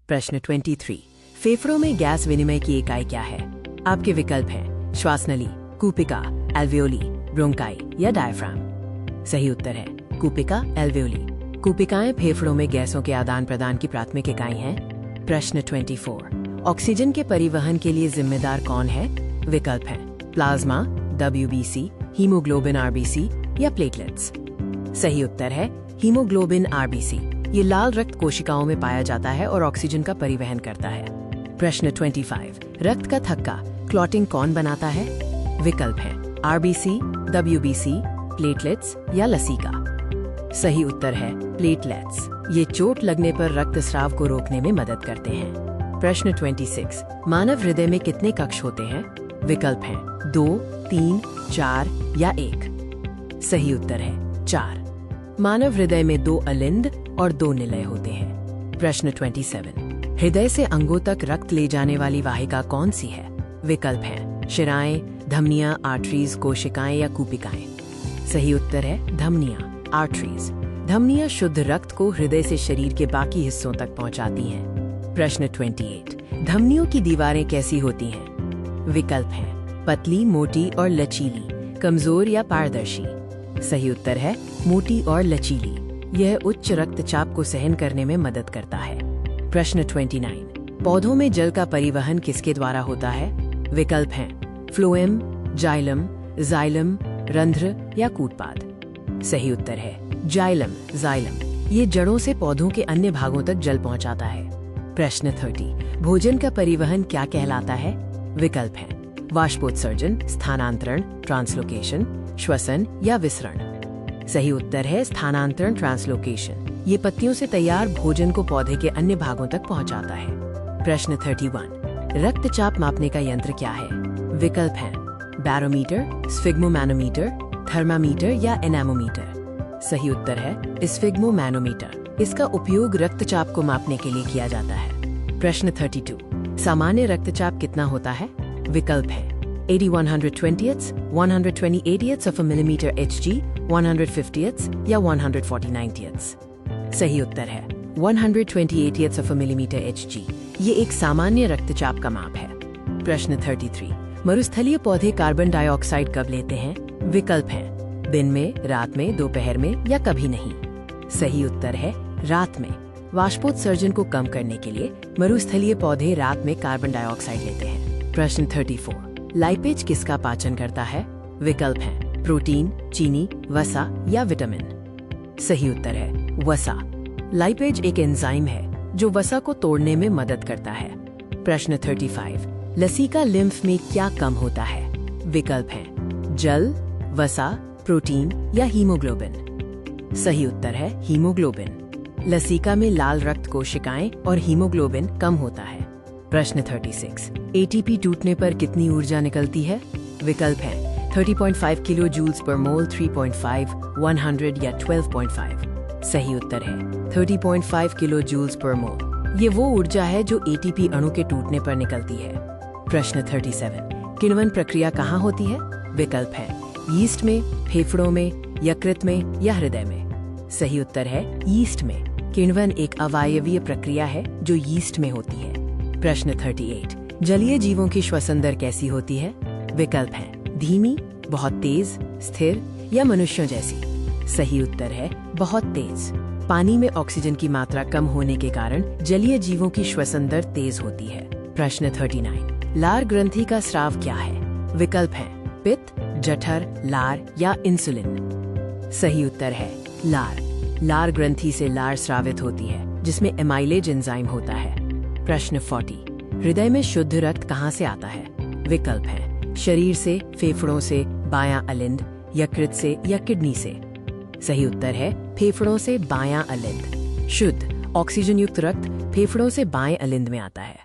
प्रश्न 23। फेफड़ों में गैस विनिमय की इकाई क्या है? आपके विकल्प हैं श्वासनली, कूपिका, एल्वियोली, ब्रोंकाई या डायफ्राम। सही उत्तर है कूपिका, एल्वियोली। कूपिकाएं फेफड़ों में गैसों के आदान प्रदान की प्राथमिक इकाई हैं। प्रश्न 24। ऑक्सीजन के परिवहन के लिए जिम्मेदार कौन है? विकल्प हैं प्लाज्मा, WBC, हीमोग्लोबिन RBC या प्लेटलेट्स। सही उत्तर है हीमोग्लोबिन RBC। ये लाल रक्त कोशिकाओं में पाया जाता है और ऑक्सीजन का परिवहन करता है। प्रश्न 25। रक्त का थक्का क्लॉटिंग कौन बनाता है? विकल्प हैं RBC, WBC, प्लेटलेट्स या लसीका। सही उत्तर है प्लेटलेट्स। ये चोट लगने पर रक्तस्राव को रोकने में मदद करते हैं। प्रश्न 26। मानव हृदय में कितने कक्ष होते हैं? विकल्प हैं 2, 3, 4 या 1। सही उत्तर है 4। मानव हृदय में 2 अलिंद और 2 निलय होते हैं। प्रश्न 27। हृदय से अंगों तक रक्त ले जाने वाली वाहिका कौन सी है? विकल्प हैं शिराएं, धमनियां, आर्टरीज, कोशिकाएं या कूपिकाएं। सही उत्तर है धमनियां, आर्टरीज। धमनियां शुद्ध रक्त को हृदय से शरीर के बाकी हिस्सों तक पहुंचाती हैं। प्रश्न 28। धमनियों की दीवारें कैसी होती हैं? विकल्प हैं पतली, मोटी और लचीली, कमजोर या पारदर्शी। सही उत्तर है मोटी और लचीली। यह उच्च रक्तचाप को सहन करने में मदद करता है। प्रश्न 29। पौधों में जल का परिवहन किसके द्वारा होता है? विकल्प हैं फ्लोएम, जाइलम, जाइलम, रंध्र या कूटपाद। सही उत्तर है जाइलम, जाइलम। ये जड़ों से पौधों के अन्य भागों तक जल पहुंचाता है। प्रश्न 30। भोजन का परिवहन क्या कहलाता है? विकल्प हैं वाष्पोत्सर्जन, स्थानांतरण, ट्रांसलोकेशन, श्वसन या विसरण। सही उत्तर है स्थानांतरण, ट्रांसलोकेशन। ये पत्तियों से तैयार भोजन को पौधे के अन्य भागों तक पहुंचाता है। प्रश्न 31। रक्तचाप मापने का यंत्र क्या है? विकल्प हैं बैरोमीटर, स्फिग्मोमैनोमीटर, थर्मामीटर या एनेमोमीटर। सही उत्तर है स्फिग्मोमैनोमीटर। इसका उपयोग रक्तचाप को मापने के लिए किया जाता है। प्रश्न 32। सामान्य रक्तचाप कितना होता है? विकल्प है 80/120ths, 120/80ths of a millimeter Hg, 150ths या 140/90ths। सही उत्तर है 120/80ths of a millimeter Hg। ये एक सामान्य रक्तचाप का माप है। प्रश्न 33। मरुस्थलीय पौधे कार्बन डाइऑक्साइड कब लेते हैं? विकल्प हैं दिन में, रात में, दोपहर में या कभी नहीं। सही उत्तर है रात में। वाष्पोत्सर्जन को कम करने के लिए मरुस्थलीय पौधे रात में कार्बन डाइऑक्साइड लेते हैं। प्रश्न 34। लाइपेज किसका पाचन करता है? विकल्प हैं प्रोटीन, चीनी, वसा या विटामिन। सही उत्तर है वसा। लाइपेज एक एंजाइम है जो वसा को तोड़ने में मदद करता है। प्रश्न 35। लसीका लिम्फ में क्या कम होता है? विकल्प हैं जल, वसा, प्रोटीन या हीमोग्लोबिन। सही उत्तर है हीमोग्लोबिन। लसीका में लाल रक्त कोशिकाएं और हीमोग्लोबिन कम होता है। प्रश्न 36। ATP टूटने पर कितनी ऊर्जा निकलती है? विकल्प हैं 30.5 किलो जूल्स पर मोल, 3.5, 100 या 12.5। सही उत्तर है 30.5 किलो जूल्स पर मोल। ये वो ऊर्जा है जो ATP अणु के टूटने पर निकलती है। प्रश्न 37। किण्वन प्रक्रिया कहाँ होती है? विकल्प है यीस्ट में, फेफड़ों में, यकृत में या हृदय में। सही उत्तर है यीस्ट में। किण्वन एक अवायवीय प्रक्रिया है जो यीस्ट में होती है। प्रश्न 38। जलीय जीवों की श्वसन दर कैसी होती है? विकल्प हैं धीमी, बहुत तेज, स्थिर या मनुष्यों जैसी। सही उत्तर है बहुत तेज। पानी में ऑक्सीजन की मात्रा कम होने के कारण जलीय जीवों की श्वसन दर तेज होती है। प्रश्न 39। लार ग्रंथि का स्राव क्या है? विकल्प हैं पित्त, जठर, लार या इंसुलिन। सही उत्तर है लार। लार ग्रंथि से लार स्रावित होती है जिसमें एमाइलेज एंजाइम होता है। प्रश्न 40। हृदय में शुद्ध रक्त कहाँ से आता है? विकल्प हैं शरीर से, फेफड़ों से, बायां अलिंद, यकृत से या किडनी से। सही उत्तर है फेफड़ों से बायां अलिंद। शुद्ध ऑक्सीजन युक्त रक्त फेफड़ों से बाएं अलिंद में आता है।